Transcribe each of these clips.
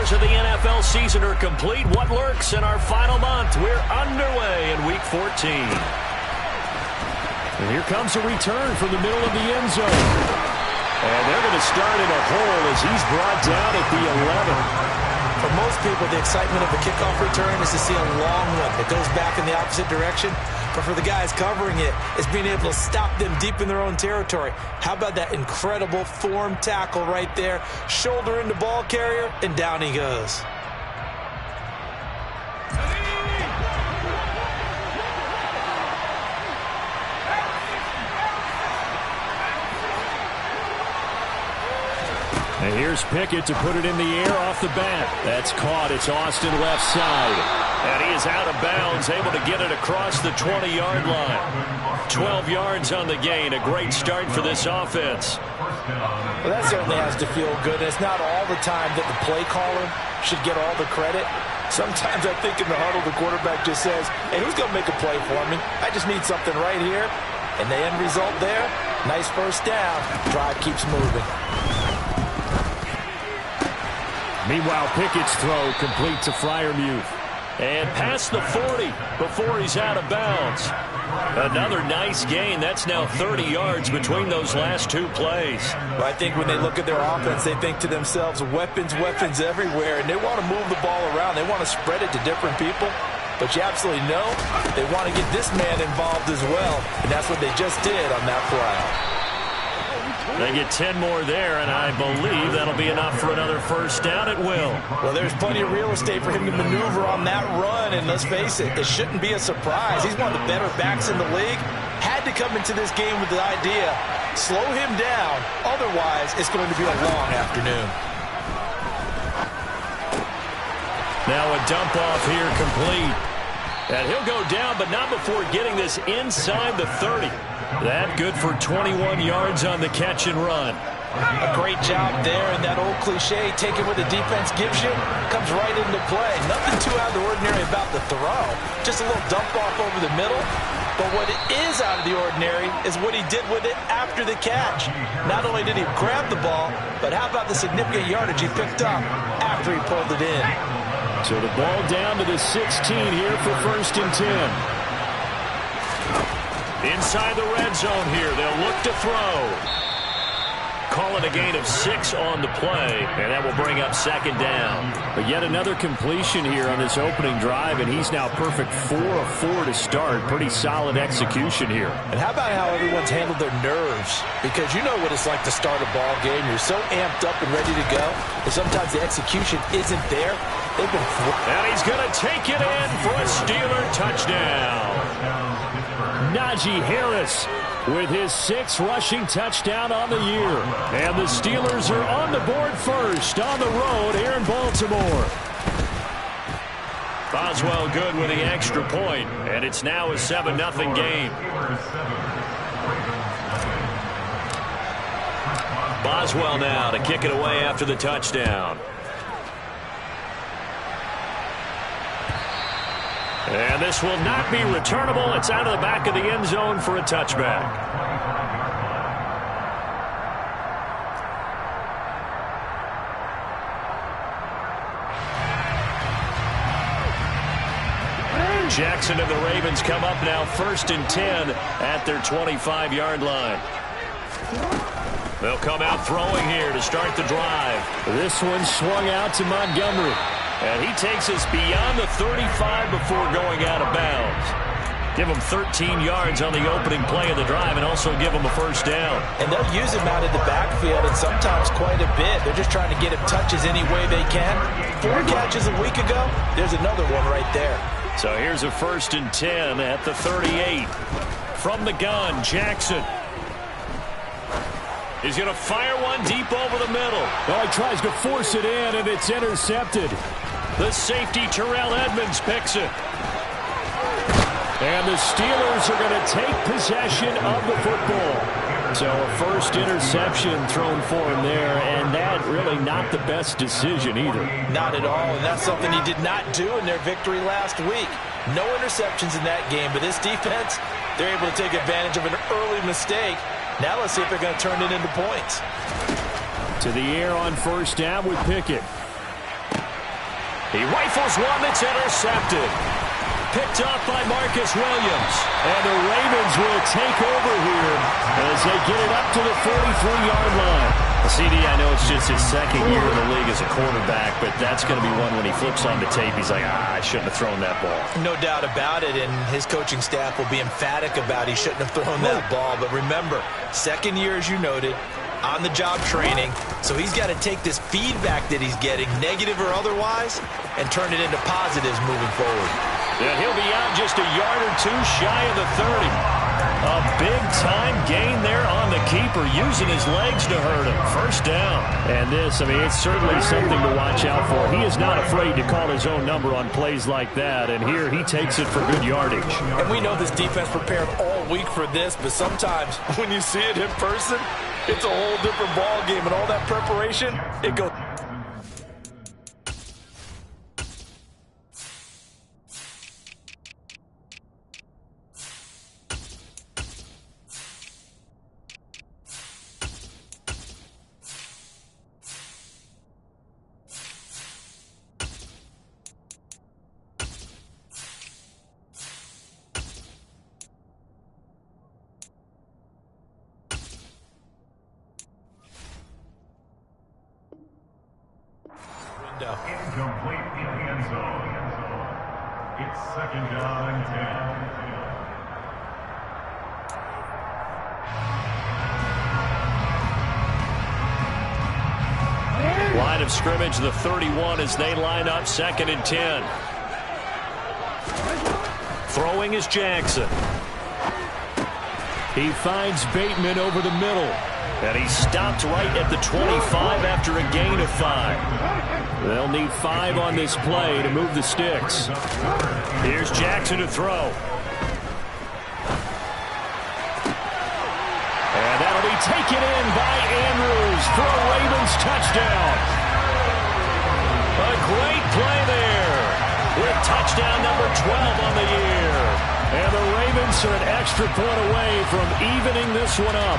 Thrills of the NFL season are complete. What lurks in our final month? We're underway in Week 14. And here comes a return from the middle of the end zone. And they're going to start in a hole as he's brought down at the 11. For most people, the excitement of a kickoff return is to see a long one that goes back in the opposite direction. But for the guys covering it, it's being able to stop them deep in their own territory. How about that incredible form tackle right there? Shoulder into ball carrier, and down he goes. And here's Pickett to put it in the air off the bat. That's caught. It's Austin left side. And he is out of bounds, able to get it across the 20-yard line. 12 yards on the gain. A great start for this offense. Well, that certainly has to feel good. It's not all the time that the play caller should get all the credit. Sometimes I think in the huddle, the quarterback just says, hey, who's going to make a play for me? I just need something right here. And the end result there, nice first down. Drive keeps moving. Meanwhile, Pickett's throw complete to Freiermuth. And past the 40 before he's out of bounds. Another nice gain. That's now 30 yards between those last two plays. Well, I think when they look at their offense, they think to themselves, weapons, weapons everywhere. And they want to move the ball around. They want to spread it to different people. But you absolutely know they want to get this man involved as well. And that's what they just did on that play. They get 10 more there, and I believe that'll be enough for another first down. It will. Well, there's plenty of real estate for him to maneuver on that run, and let's face it, it shouldn't be a surprise. He's one of the better backs in the league. Had to come into this game with the idea, slow him down, otherwise it's going to be a long afternoon. Now a dump off here complete. And he'll go down, but not before getting this inside the 30. That good for 21 yards on the catch and run. A great job there, and that old cliche, taking what the defense gives you, comes right into play. Nothing too out of the ordinary about the throw. Just a little dump off over the middle. But what is out of the ordinary is what he did with it after the catch. Not only did he grab the ball, but how about the significant yardage he picked up after he pulled it in. So the ball down to the 16 here for 1st and 10. Inside the red zone here, they'll look to throw. Call it a gain of 6 on the play, and that will bring up 2nd down. But yet another completion here on this opening drive, and he's now perfect 4 of 4 to start. Pretty solid execution here. And how about how everyone's handled their nerves? Because you know what it's like to start a ball game. You're so amped up and ready to go, and sometimes the execution isn't there. They've been and he's going to take it in for a Steeler touchdown. Najee Harris with his 6th rushing touchdown on the year. And the Steelers are on the board first on the road here in Baltimore. Boswell good with the extra point, and it's now a 7-0 game. Boswell now to kick it away after the touchdown. And this will not be returnable. It's out of the back of the end zone for a touchback. Jackson and the Ravens come up now 1st and 10 at their 25-yard line. They'll come out throwing here to start the drive. This one swung out to Montgomery. And he takes us beyond the 35 before going out of bounds. Give him 13 yards on the opening play of the drive and also give him a first down. And they'll use him out in the backfield, and sometimes quite a bit. They're just trying to get him touches any way they can. 4 catches a week ago, there's another one right there. So here's a 1st and 10 at the 38. From the gun, Jackson. He's going to fire one deep over the middle. Oh, he tries to force it in, and it's intercepted. The safety, Terrell Edmonds, picks it. And the Steelers are going to take possession of the football. So a first interception thrown for him there, and that really not the best decision either. Not at all, and that's something he did not do in their victory last week. No interceptions in that game, but this defense, they're able to take advantage of an early mistake. Now let's see if they're going to turn it into points. To the air on 1st down with Pickett. He rifles one that's intercepted. Picked up by Marcus Williams. And the Ravens will take over here as they get it up to the 43-yard line. CD, I know it's just his second year in the league as a quarterback, but that's going to be one when he flips on the tape, he's like, I shouldn't have thrown that ball. No doubt about it, and his coaching staff will be emphatic about he shouldn't have thrown that ball. But remember, second year, as you noted, on-the-job training, so he's got to take this feedback that he's getting, negative or otherwise, and turn it into positives moving forward. And he'll be out just a yard or two shy of the 30. A big-time gain there on the keeper, using his legs to hurt him. First down. And this, I mean, it's certainly something to watch out for. He is not afraid to call his own number on plays like that, and here he takes it for good yardage. And we know this defense prepared all week for this, but sometimes when you see it in person, it's a whole different ball game, and all that preparation, it goes. Incomplete in the end zone. It's second down and 10. Line of scrimmage, the 31 as they line up second and 10. Throwing is Jackson. He finds Bateman over the middle. And he stopped right at the 25 after a gain of 5. They'll need 5 on this play to move the sticks. Here's Jackson to throw. And that'll be taken in by Andrews for a Ravens touchdown. A great play there with touchdown number 12 on the year. And the Ravens are an extra point away from evening this one up.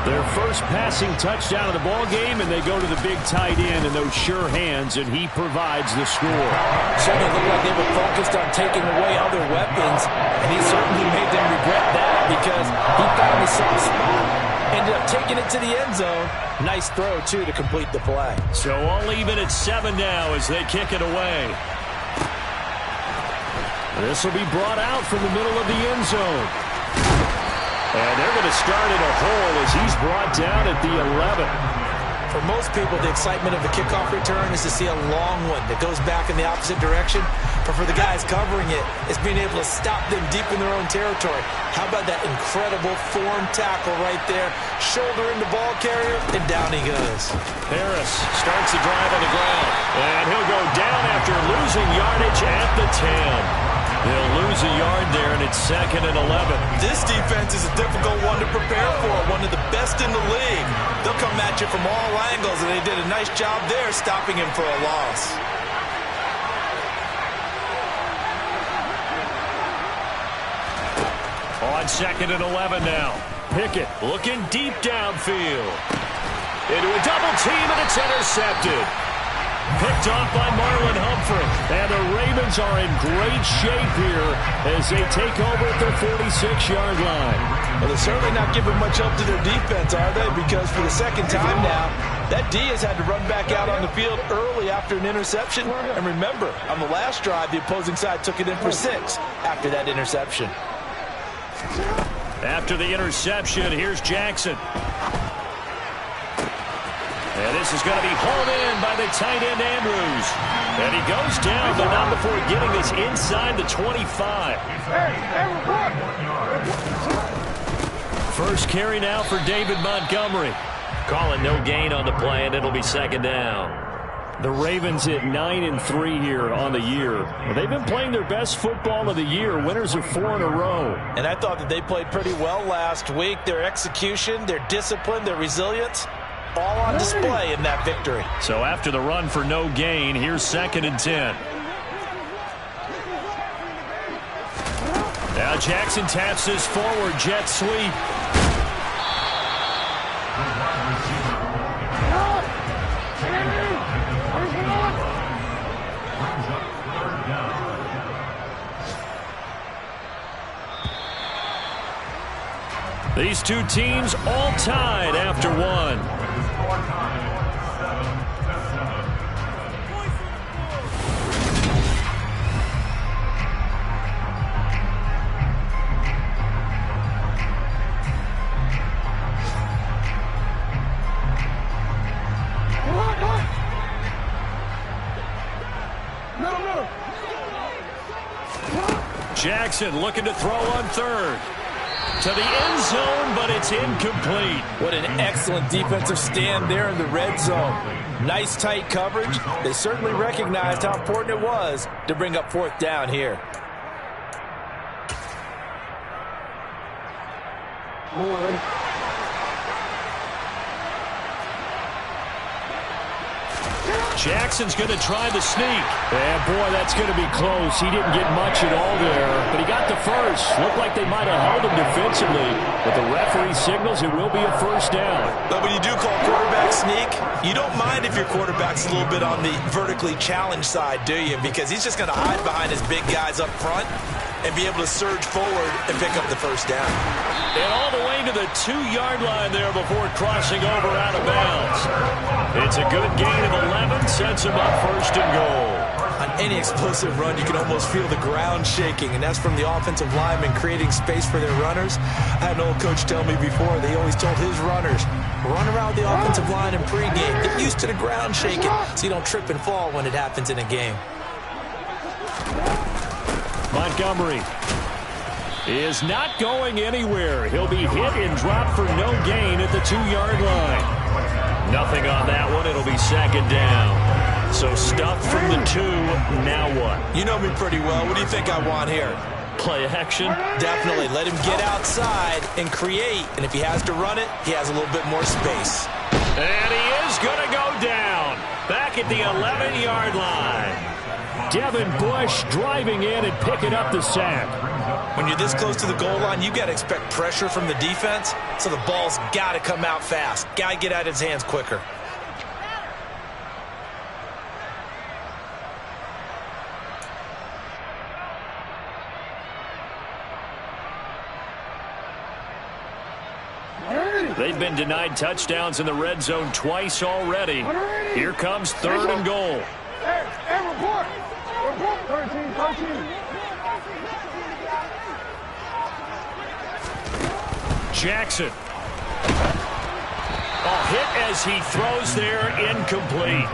Their first passing touchdown of the ball game, and they go to the big tight end in those sure hands, and he provides the score. Certainly looked like they were focused on taking away other weapons, and he certainly made them regret that because he found the soft spot, ended up taking it to the end zone. Nice throw, too, to complete the play. So all even at 7 now as they kick it away. This will be brought out from the middle of the end zone. And they're going to start in a hole as he's brought down at the 11. For most people, the excitement of the kickoff return is to see a long one that goes back in the opposite direction. But for the guys covering it, it's being able to stop them deep in their own territory. How about that incredible form tackle right there? Shoulder in the ball carrier, and down he goes. Harris starts the drive on the ground. And he'll go down after losing yardage at the 10. They'll lose a yard there, and it's second and 11. This defense is a difficult one to prepare for, one of the best in the league. They'll come at you from all angles, and they did a nice job there stopping him for a loss. On second and 11 now. Pickett looking deep downfield. Into a double team, and it's intercepted. Picked off by Marlon Humphrey. And the Ravens are in great shape here as they take over at their 46-yard line. Well, they're certainly not giving much help to their defense, are they? Because for the second time now, that D has had to run back out on the field early after an interception. And remember, on the last drive, the opposing side took it in for 6 after that interception. After the interception, here's Jackson. And this is going to be hauled in by the tight end, Andrews. And he goes down, but not before getting this inside the 25. First carry now for David Montgomery. Calling no gain on the play, and it'll be second down. The Ravens hit 9-3 here on the year. They've been playing their best football of the year. Winners of 4 in a row. And I thought that they played pretty well last week. Their execution, their discipline, their resilience, all on display in that victory. So after the run for no gain, here's second and 10. Now Jackson taps this forward jet sweep. These two teams all tied after one. Jackson looking to throw on third. To the end zone, but it's incomplete. What an excellent defensive stand there in the red zone. Nice tight coverage. They certainly recognized how important it was to bring up fourth down here. Jackson's going to try the sneak. And boy, that's going to be close. He didn't get much at all there, but he got the first. Looked like they might have held him defensively, but the referee signals it will be a first down. But when you do call quarterback sneak, you don't mind if your quarterback's a little bit on the vertically challenged side, do you? Because he's just going to hide behind his big guys up front and be able to surge forward and pick up the first down. And all the way to the 2-yard line there before crossing over out of bounds. It's a good gain of 11, sets him up first and goal. On any explosive run, you can almost feel the ground shaking, and that's from the offensive linemen creating space for their runners. I had an old coach tell me before, they always told his runners, run around the offensive line in pregame. Get used to the ground shaking so you don't trip and fall when it happens in a game. Montgomery is not going anywhere. He'll be hit and dropped for no gain at the 2-yard line. Nothing on that one. It'll be second down. So stuffed from the 2. Now what? You know me pretty well. What do you think I want here? Play action? Definitely. Let him get outside and create. And if he has to run it, he has a little bit more space. And he is going to go down. Back at the 11-yard line. Devin Bush driving in and picking up the sack. When you're this close to the goal line, you got to expect pressure from the defense, so the ball's got to come out fast. Got to get out of his hands quicker. They've been denied touchdowns in the red zone twice already. Here comes third and goal. Hey, report. Report. 13. Jackson. Hit as he throws there, incomplete.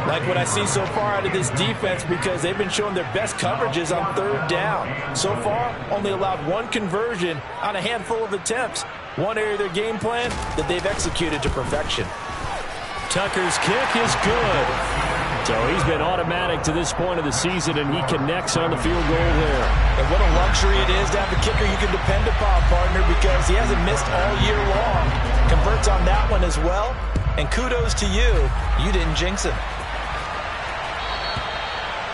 Like what I see so far out of this defense, because they've been showing their best coverages on third down. So far, only allowed one conversion on a handful of attempts. One area of their game plan that they've executed to perfection. Tucker's kick is good. So he's been automatic to this point of the season, and he connects on the field goal there. And what a luxury it is to have a kicker you can depend upon, partner, because he hasn't missed all year long. Converts on that one as well. And kudos to you. You didn't jinx him.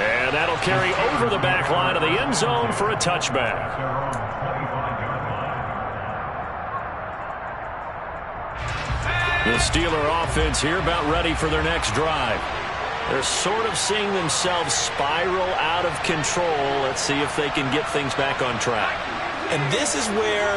And that'll carry over the back line of the end zone for a touchback. The Steeler offense here about ready for their next drive. They're sort of seeing themselves spiral out of control. Let's see if they can get things back on track. And this is where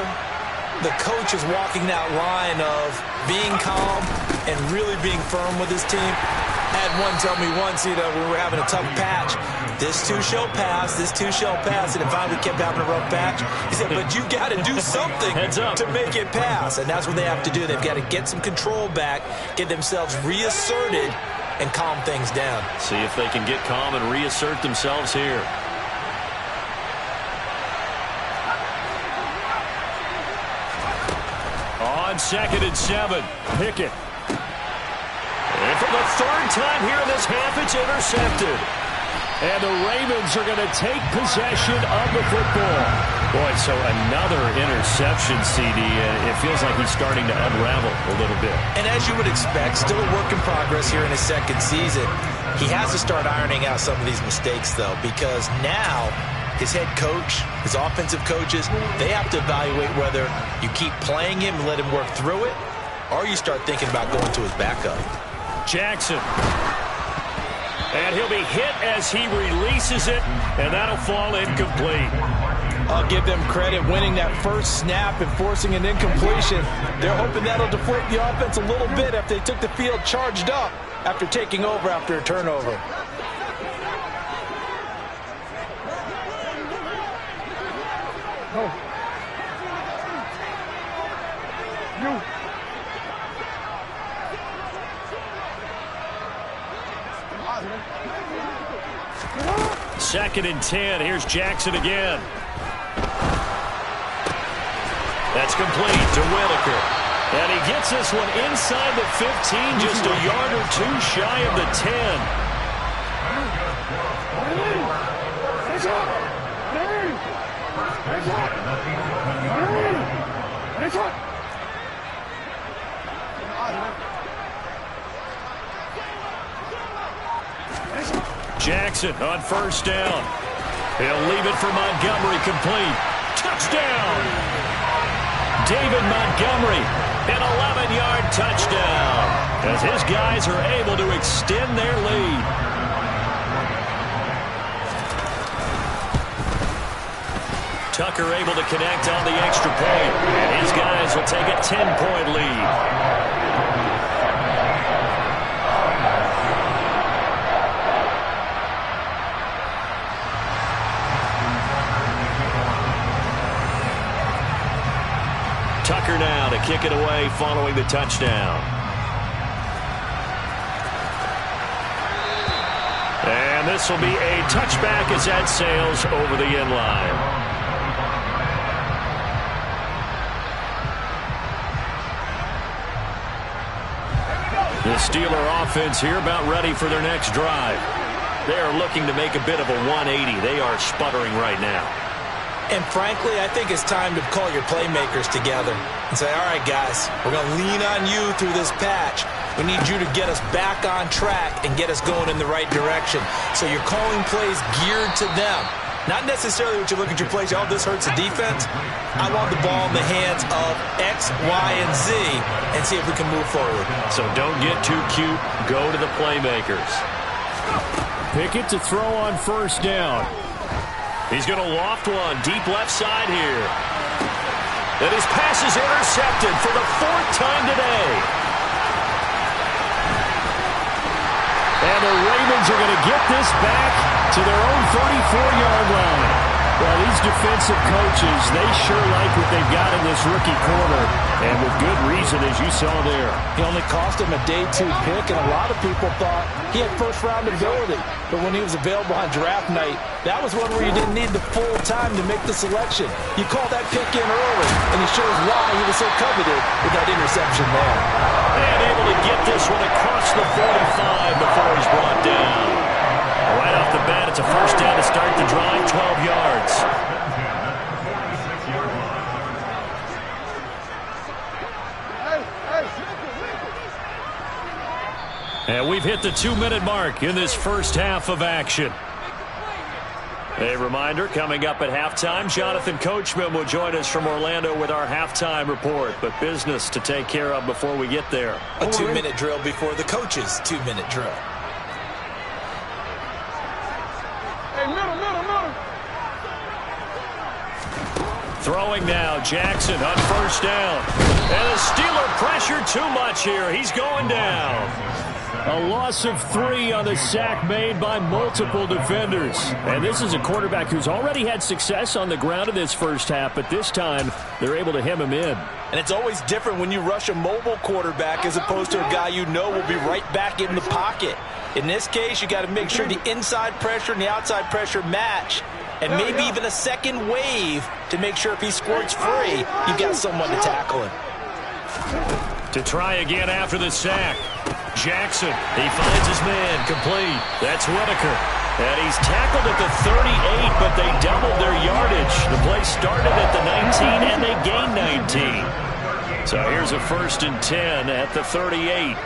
the coach is walking that line of being calm and really being firm with his team. I had one tell me once, we were having a tough patch. This too shall pass, this too shall pass. And it finally kept having a rough patch. He said, but you got to do something to make it pass. And that's what they have to do. They've got to get some control back, get themselves reasserted, and calm things down. See if they can get calm and reassert themselves here. On 2nd and 7, Pickett. And for the third time here in this half, it's intercepted. And the Ravens are going to take possession of the football. Boy, so another interception, CD. It feels like he's starting to unravel a little bit. And as you would expect, still a work in progress here in his second season. He has to start ironing out some of these mistakes, though, because now his head coach, his offensive coaches, they have to evaluate whether you keep playing him and let him work through it, or you start thinking about going to his backup. Jackson. And he'll be hit as he releases it, and that'll fall incomplete. I'll give them credit winning that first snap and forcing an incompletion. They're hoping that'll deflate the offense a little bit after they took the field charged up after taking over after a turnover. Second and 10. Here's Jackson again. That's complete to Whitaker. And he gets this one inside the 15, just a yard or two shy of the 10. Jackson on first down. He'll leave it for Montgomery, complete. Touchdown! David Montgomery, an 11-yard touchdown, as his guys are able to extend their lead. Tucker able to connect on the extra point, and his guys will take a 10-point lead. Tucker now to kick it away following the touchdown. And this will be a touchback as that sails over the end line. The Steeler offense here about ready for their next drive. They are looking to make a bit of a 180. They are sputtering right now. And frankly, I think it's time to call your playmakers together and say, all right, guys, we're going to lean on you through this patch. We need you to get us back on track and get us going in the right direction. So you're calling plays geared to them. Not necessarily what you look at your plays, oh, this hurts the defense. I want the ball in the hands of X, Y, and Z and see if we can move forward. So don't get too cute. Go to the playmakers. Pickett to throw on first down. He's going to loft one deep left side here. And his pass is intercepted for the fourth time today. And the Ravens are going to get this back to their own 34-yard line. Well, these defensive coaches, they sure like what they've got in this rookie corner. And with good reason, as you saw there. He only cost him a day 2 pick, and a lot of people thought he had first-round ability. But when he was available on draft night, that was one where you didn't need the full time to make the selection. You called that pick in early, and he shows why he was so coveted with that interception there. And able to get this one across the 45 before he's brought down. Right off the bat, it's a first down to start the drive, 12 yards. And we've hit the 2-minute mark in this first half of action. A reminder, coming up at halftime, Jonathan Coachman will join us from Orlando with our halftime report. But business to take care of before we get there. A 2-minute drill before the coach's 2-minute drill. Hey, middle. Throwing now, Jackson on first down. And the Steeler pressure too much here. He's going down. A loss of 3 on the sack made by multiple defenders. And this is a quarterback who's already had success on the ground in this first half, but this time they're able to hem him in. And it's always different when you rush a mobile quarterback as opposed to a guy you know will be right back in the pocket. In this case, you got to make sure the inside pressure and the outside pressure match, and maybe even a second wave to make sure if he squirts free, you've got someone to tackle him. To try again after the sack. Jackson, he finds his man, complete. That's Whitaker. And he's tackled at the 38, but they doubled their yardage. The play started at the 19, and they gained 19. So here's a 1st and 10 at the 38.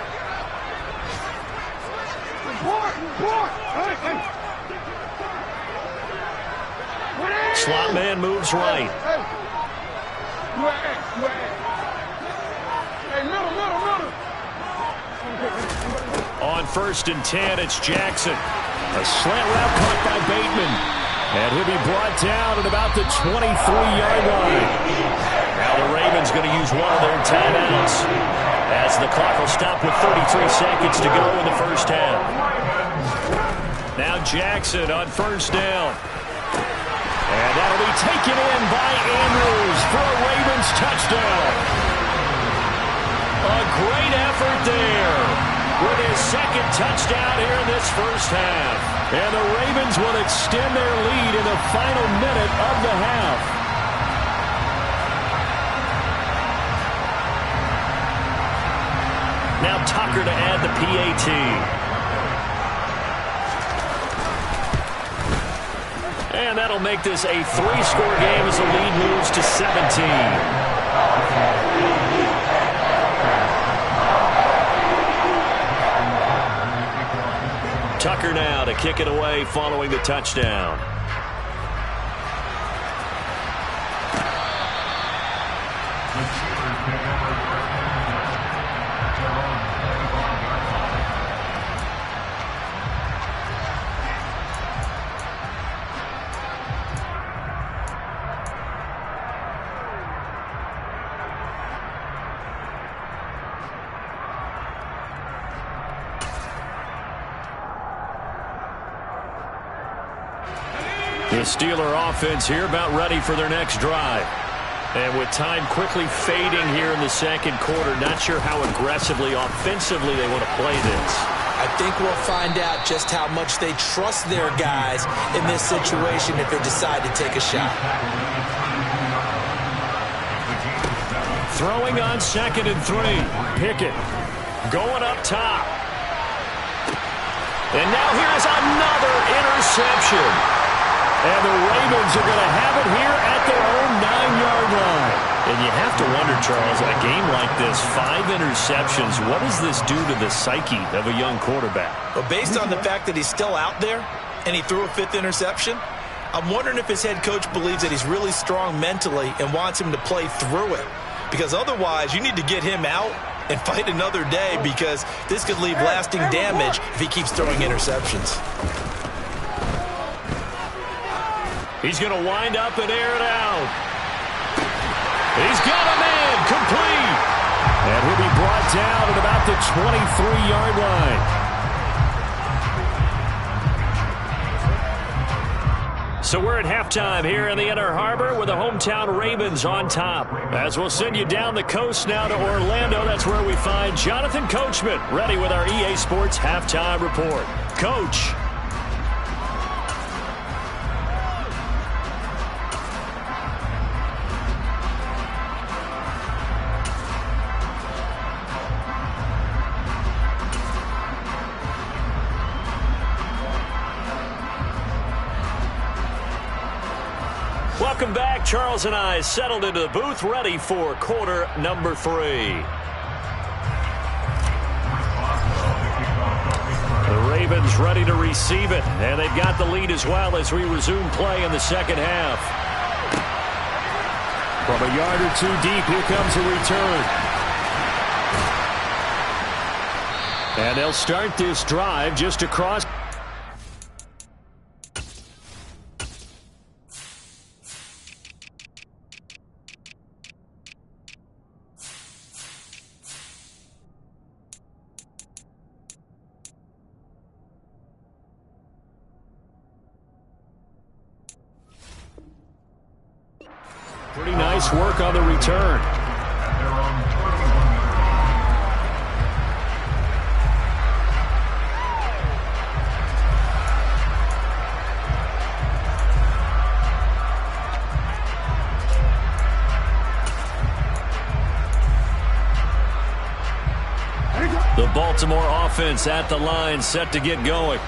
Slot man moves right. On 1st and 10, it's Jackson. A slant route caught by Bateman. And he'll be brought down at about the 23-yard line. Now the Ravens going to use one of their timeouts as the clock will stop with 33 seconds to go in the first half. Now Jackson on first down. And that'll be taken in by Andrews for a Ravens touchdown. A great effort there with his second touchdown here in this first half. And the Ravens will extend their lead in the final minute of the half. Now Tucker to add the PAT. And that'll make this a 3-score game as the lead moves to 17. Tucker now to kick it away following the touchdown. The Steeler offense here about ready for their next drive. And with time quickly fading here in the second quarter, not sure how aggressively, offensively they want to play this. I think we'll find out just how much they trust their guys in this situation if they decide to take a shot. Throwing on 2nd and 3. Pickett going up top. And now here's another interception. And the Ravens are going to have it here at their own 9-yard line. And you have to wonder, Charles, in a game like this, 5 interceptions, what does this do to the psyche of a young quarterback? Well, based on the fact that he's still out there and he threw a 5th interception, I'm wondering if his head coach believes that he's really strong mentally and wants him to play through it. Because otherwise, you need to get him out and fight another day, because this could leave lasting damage if he keeps throwing interceptions. He's going to wind up and air it out. He's got a man complete. And he'll be brought down at about the 23-yard line. So we're at halftime here in the Inner Harbor with the hometown Ravens on top. As we'll send you down the coast now to Orlando, that's where we find Jonathan Coachman ready with our EA Sports halftime report. Coach. Welcome back. Charles and I settled into the booth ready for quarter number 3. The Ravens ready to receive it, and they've got the lead as well as we resume play in the second half. From a yard or 2 deep, here comes a return. And they'll start this drive just across. Pretty nice work on the return. The Baltimore offense at the line, set to get going.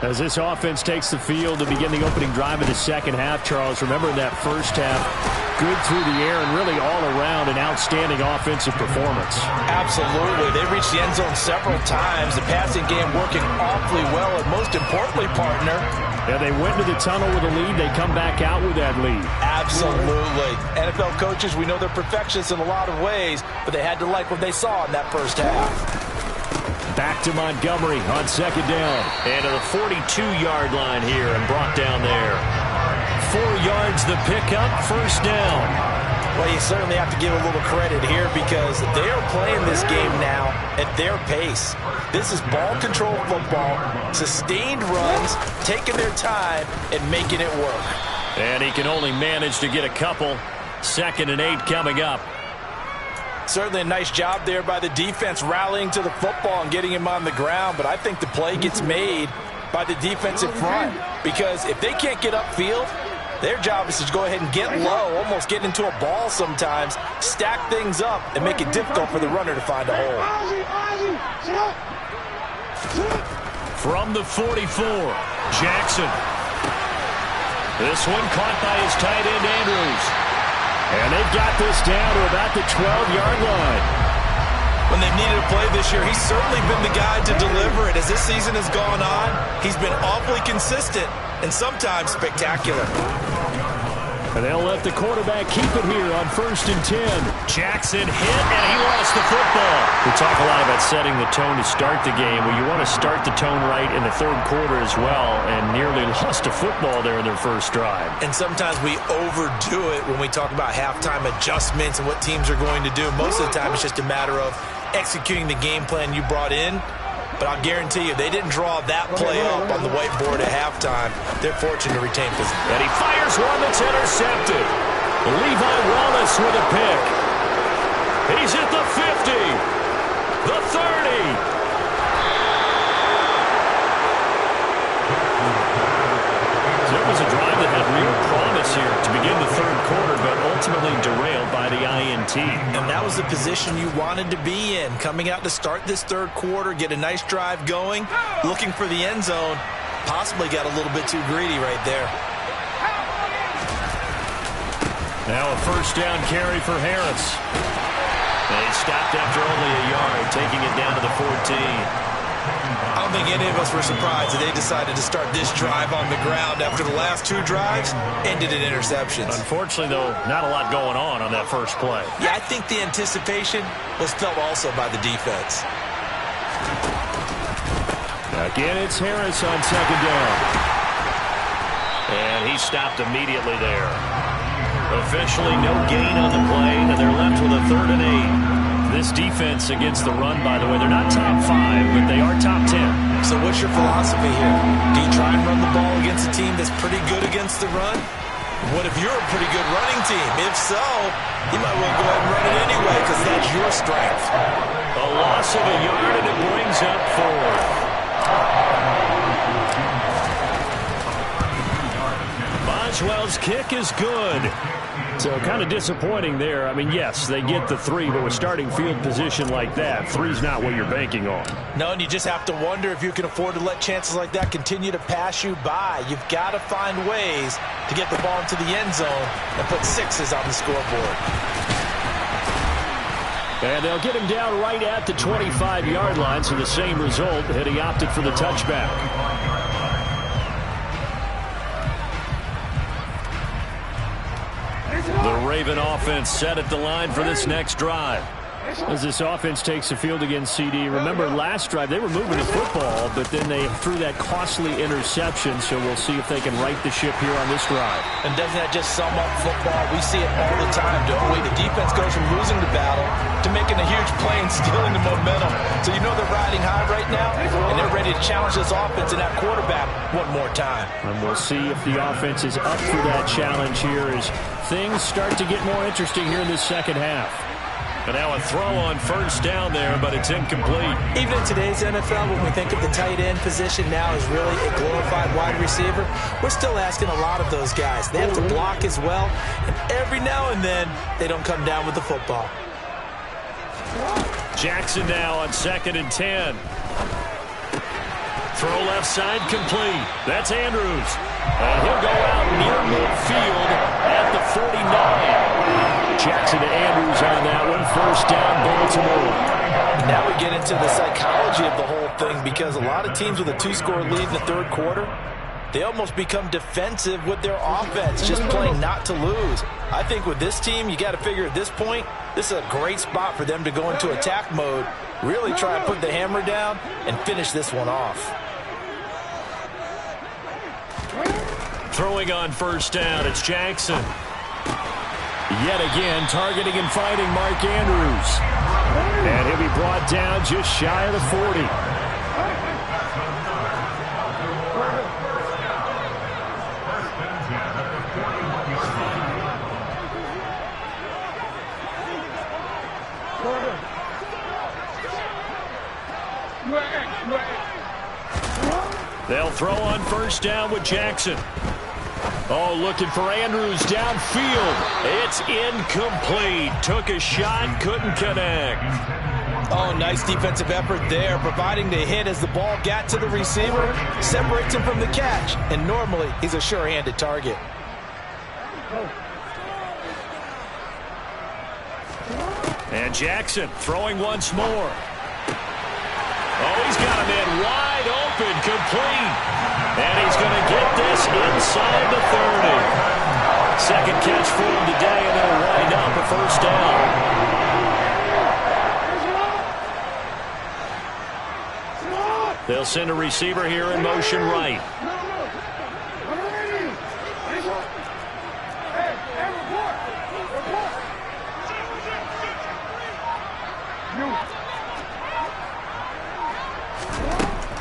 As this offense takes the field to begin the opening drive of the second half, Charles, remember in that first half, good through the air and really all around an outstanding offensive performance. Absolutely. They reached the end zone several times. The passing game working awfully well, and most importantly, partner, yeah, they went to the tunnel with a lead. They come back out with that lead. Absolutely. NFL coaches, we know they're perfectionists in a lot of ways, but they had to like what they saw in that first half. Back to Montgomery on second down. And to the 42-yard line here and brought down there. 4 yards the pickup, first down. Well, you certainly have to give a little credit here because they are playing this game now at their pace. This is ball control football, sustained runs, taking their time, and making it work. And he can only manage to get a couple. 2nd and 8 coming up. Certainly a nice job there by the defense rallying to the football and getting him on the ground, but I think the play gets made by the defensive front because if they can't get upfield, their job is to go ahead and get low, almost get into a ball sometimes, stack things up, and make it difficult for the runner to find a hole. From the 44, Jackson. This one caught by his tight end, Andrews. And they've got this down to about the 12-yard line. When they've needed a play this year, he's certainly been the guy to deliver it. As this season has gone on, he's been awfully consistent and sometimes spectacular. And they'll let the quarterback keep it here on 1st and 10. Jackson hit, and he lost the football. We talk a lot about setting the tone to start the game. Well, you want to start the tone right in the 3rd quarter as well, and nearly lost a football there in their first drive. And sometimes we overdo it when we talk about halftime adjustments and what teams are going to do. Most of the time, it's just a matter of executing the game plan you brought in. But I'll guarantee you, they didn't draw that play up on the whiteboard at halftime. They're fortunate to retain possession. And he fires one that's intercepted. Levi Wallace with a pick. He's at the 50, the 30. So it was a drive that had real promise here to begin the 3rd quarter, but ultimately derailed by the INT. And that was the position you wanted to be in, coming out to start this 3rd quarter, get a nice drive going, looking for the end zone, possibly got a little bit too greedy right there. Now a 1st down carry for Harris. They stopped after only a yard, taking it down to the 14. I don't think any of us were surprised that they decided to start this drive on the ground after the last 2 drives ended in interceptions. Unfortunately, though, not a lot going on that first play. Yeah, I think the anticipation was felt also by the defense. Again, it's Harris on 2nd down. And he stopped immediately there. Officially no gain on the play, and they're left with a 3rd and 8. This defense against the run, by the way, they're not top 5, but they are top 10. So what's your philosophy here? Do you try and run the ball against a team that's pretty good against the run? What if you're a pretty good running team? If so, you might well go ahead and run it anyway because that's your strength. A loss of a yard, and it brings up 4. Boswell's kick is good. So kind of disappointing there. I mean, yes, they get the 3, but with starting field position like that, 3's not what you're banking on. No, and you just have to wonder if you can afford to let chances like that continue to pass you by. You've got to find ways to get the ball into the end zone and put 6s on the scoreboard. And they'll get him down right at the 25-yard line, so the same result had he opted for the touchback. The Raven offense set at the line for this next drive. As this offense takes the field against CD, remember last drive they were moving the football, but then they threw that costly interception, so we'll see if they can right the ship here on this drive. And doesn't that just sum up football? We see it all the time, don't we? The defense goes from losing the battle to making a huge play and stealing the momentum. So you know they're riding high right now, and they're ready to challenge this offense and that quarterback one more time. And we'll see if the offense is up for that challenge here as things start to get more interesting here in this second half. And now a throw on 1st down there, but it's incomplete. Even in today's NFL, when we think of the tight end position now as really a glorified wide receiver, we're still asking a lot of those guys. They have to block as well, and every now and then, they don't come down with the football. Jackson now on 2nd and 10. Throw left side complete. That's Andrews. And he'll go out near midfield at the 49. Jackson to Andrews on that one. 1st down, Baltimore. Now we get into the psychology of the whole thing because a lot of teams with a 2-score lead in the 3rd quarter, they almost become defensive with their offense, just playing not to lose. I think with this team, you got to figure at this point, this is a great spot for them to go into attack mode, really try and put the hammer down, and finish this one off. Throwing on first down, it's Jackson. Yet again, targeting and fighting Mark Andrews. And he'll be brought down just shy of the 40. They'll throw on first down with Jackson. Oh, looking for Andrews downfield. It's incomplete. Took a shot, couldn't connect. Oh, nice defensive effort there, providing the hit as the ball got to the receiver, separates him from the catch, and normally he's a sure-handed target. And Jackson throwing once more. Oh, he's got him in wide open, complete. And he's going to get this inside the 30. Second catch for him today, and they'll wind up a first down. They'll send a receiver here in motion right.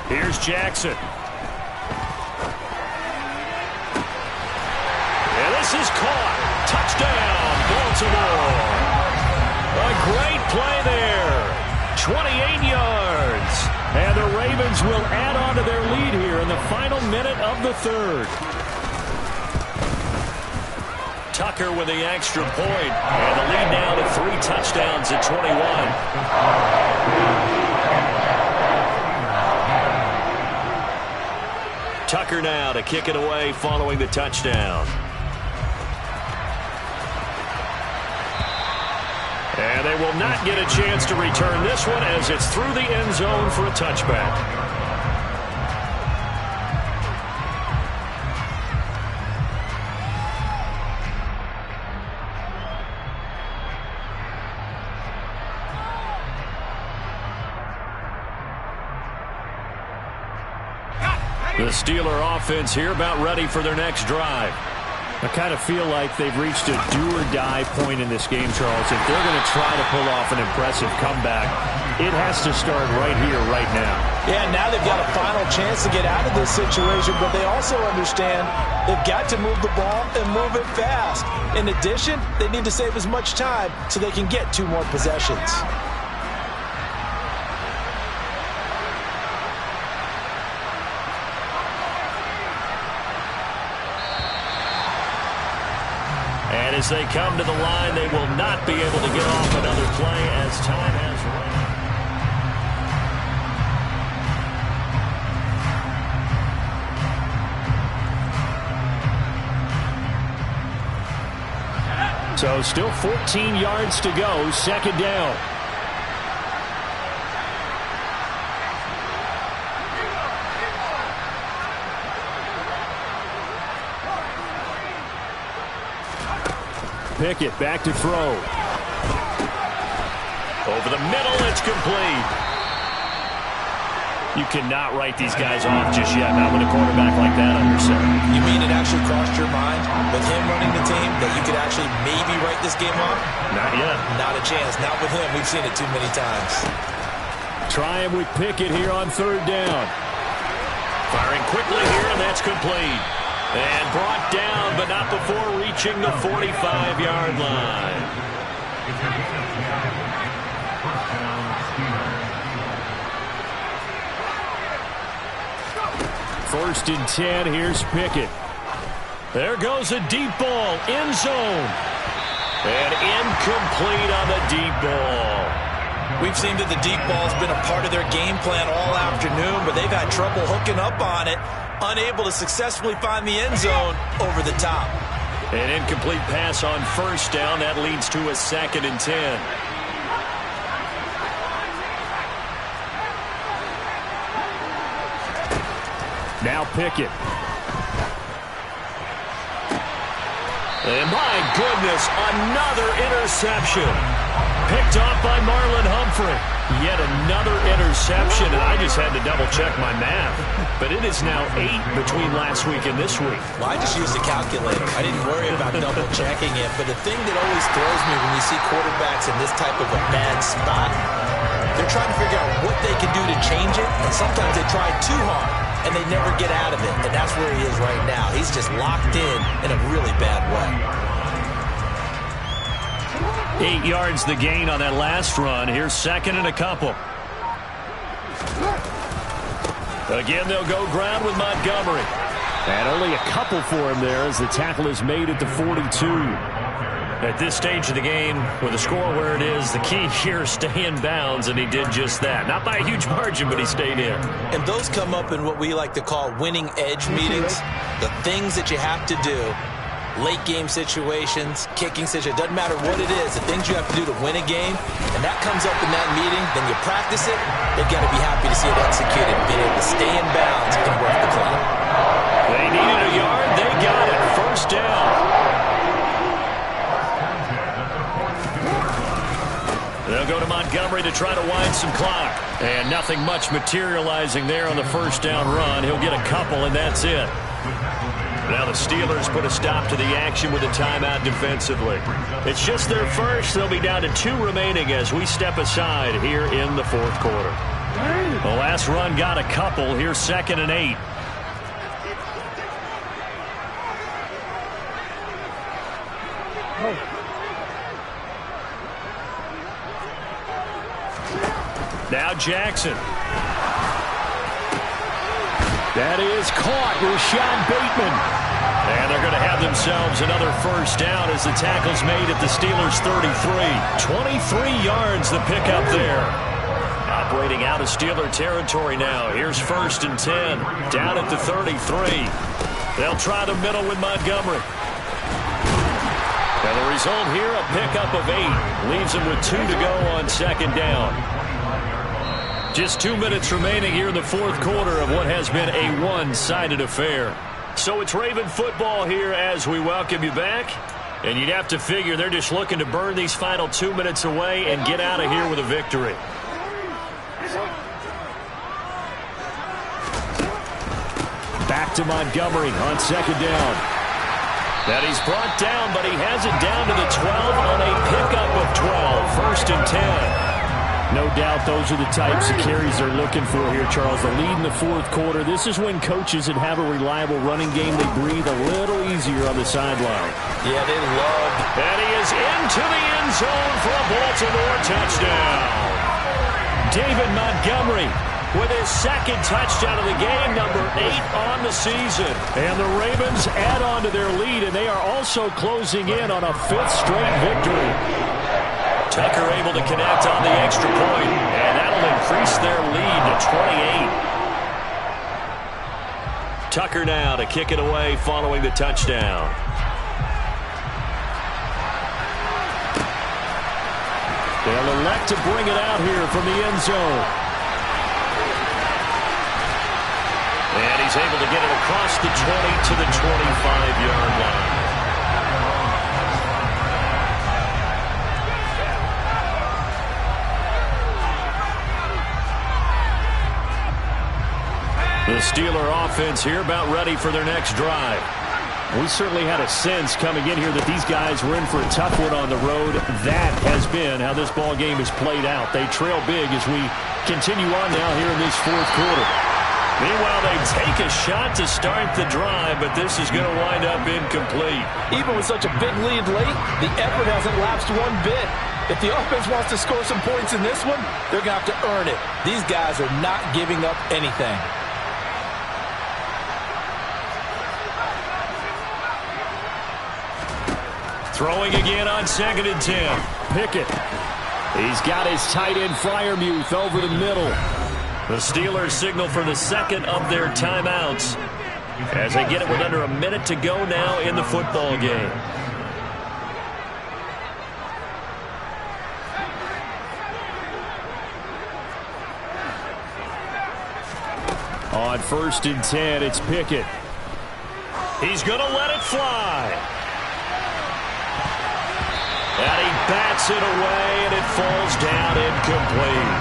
Here's Jackson. And this is caught. Touchdown, Baltimore. A great play there. 28 yards. And the Ravens will add on to their lead here in the final minute of the third. Tucker with the extra point. And the lead now to 3 touchdowns at 21. Tucker now to kick it away following the touchdown. And they will not get a chance to return this one as it's through the end zone for a touchback. The Steeler offense here about ready for their next drive. I kind of feel like they've reached a do-or-die point in this game, Charles. If they're going to try to pull off an impressive comeback, it has to start right here, right now. Yeah, now they've got a final chance to get out of this situation, but they also understand they've got to move the ball and move it fast. In addition, they need to save as much time so they can get 2 more possessions. And as they come to the line, they will not be able to get off another play as time has run. So still 14 yards to go, second down. Pickett back to throw. Over the middle, it's complete. You cannot write these guys off just yet, not with a quarterback like that under center. You mean it actually crossed your mind with him running the team that you could actually maybe write this game off? Not yet. Not a chance. Not with him. We've seen it too many times. Try him with Pickett here on third down. Firing quickly here, and that's complete. And brought down, but not before reaching the 45-yard line. First and 10, here's Pickett. There goes a deep ball, end zone. And incomplete on the deep ball. We've seen that the deep ball's been a part of their game plan all afternoon, but they've had trouble hooking up on it. Unable to successfully find the end zone over the top. An incomplete pass on first down. That leads to a 2nd and 10. Now Pickett. And my goodness, another interception. picked off by Marlon Humphrey. Yet another interception, and I just had to double-check my math. But it is now 8 between last week and this week. Well, I just used a calculator. I didn't worry about double-checking it. But the thing that always throws me when you see quarterbacks in this type of a bad spot, they're trying to figure out what they can do to change it, and sometimes they try too hard, and they never get out of it. And that's where he is right now. He's just locked in a really bad way. 8 yards the gain on that last run. Here's second and a couple. Again, they'll go ground with Montgomery. And only a couple for him there as the tackle is made at the 42. At this stage of the game, with the score where it is, the key here is stay in bounds, and he did just that. Not by a huge margin, but he stayed in. And those come up in what we like to call winning edge meetings. The things that you have to do. Late game situations, kicking situations, doesn't matter what it is, the things you have to do to win a game, and that comes up in that meeting, then you practice it, they've got to be happy to see it executed, being able to stay in bounds and work the clock. They needed a yard, they got it, first down. They'll go to Montgomery to try to wind some clock, and nothing much materializing there on the first down run. He'll get a couple, and that's it. Now the Steelers put a stop to the action with a timeout defensively. It's just their first. They'll be down to 2 remaining as we step aside here in the fourth quarter. The last run got a couple. Here's second and 8. Now Jackson. That is caught. Rashad Bateman. And they're going to have themselves another first down as the tackle's made at the Steelers' 33. 23 yards the pickup there. Operating out of Steeler territory now. Here's first and 10. Down at the 33. They'll try the middle with Montgomery. And the result here, a pickup of 8. Leaves them with 2 to go on second down. Just 2 minutes remaining here in the fourth quarter of what has been a one-sided affair. So it's Raven football here as we welcome you back. And you'd have to figure they're just looking to burn these final 2 minutes away and get out of here with a victory. Back to Montgomery on second down. That he's brought down, but he has it down to the 12 on a pickup of 12. First and 10. No doubt those are the types of carries they're looking for here, Charles. The lead in the fourth quarter. This is when coaches that have a reliable running game, they breathe a little easier on the sideline. Yeah, they love. And he is into the end zone for a Baltimore touchdown. David Montgomery with his second touchdown of the game, number 8 on the season. And the Ravens add on to their lead, and they are also closing in on a 5th straight victory. Tucker able to connect on the extra point, and that'll increase their lead to 28. Tucker now to kick it away following the touchdown. They'll elect to bring it out here from the end zone. And he's able to get it across the 20 to the 25-yard line. The Steeler offense here about ready for their next drive. We certainly had a sense coming in here that these guys were in for a tough one on the road. That has been how this ball game has played out. They trail big as we continue on now here in this fourth quarter. Meanwhile, they take a shot to start the drive, but this is going to wind up incomplete. Even with such a big lead late, the effort hasn't lapsed one bit. If the offense wants to score some points in this one, they're going to have to earn it. These guys are not giving up anything. Throwing again on second and 10. Pickett. He's got his tight end Freiermuth over the middle. The Steelers signal for the second of their timeouts as they get it with under a minute to go now in the football game. On first and 10, it's Pickett. He's going to let it fly. And he bats it away, and it falls down incomplete.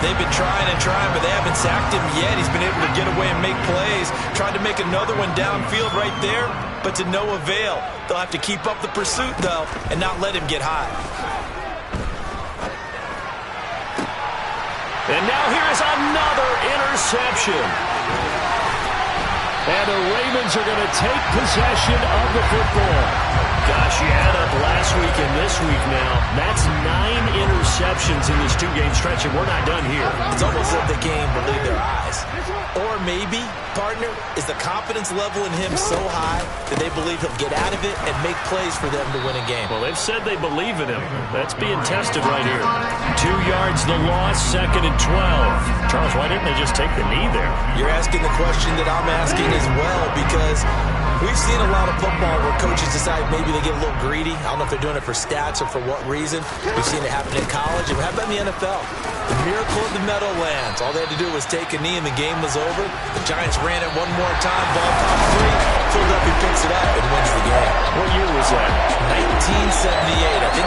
They've been trying and trying, but they haven't sacked him yet. He's been able to get away and make plays. Tried to make another one downfield right there, but to no avail. They'll have to keep up the pursuit, though, and not let him get high. And now here is another interception. And the Ravens are going to take possession of the football. Gosh, you add up last week and this week now. That's 9 interceptions in this 2-game stretch, and we're not done here. It's almost like they can't believe their eyes. Or maybe, partner, is the confidence level in him so high that they believe he'll get out of it and make plays for them to win a game. Well, they've said they believe in him. That's being tested right here. 2 yards the loss, 2nd and 12. Charles, why didn't they just take the knee there? You're asking the question that I'm asking as well, because we've seen a lot of football where coaches decide maybe they get a little greedy. I don't know if they're doing it for stats or for what reason. We've seen it happen in college, and how about in the NFL? The miracle of the Meadowlands. All they had to do was take a knee, and the game was over. The Giants ran it one more time. Ball top 3. Philadelphia picks it up and wins the game. What year was that? 1978. I think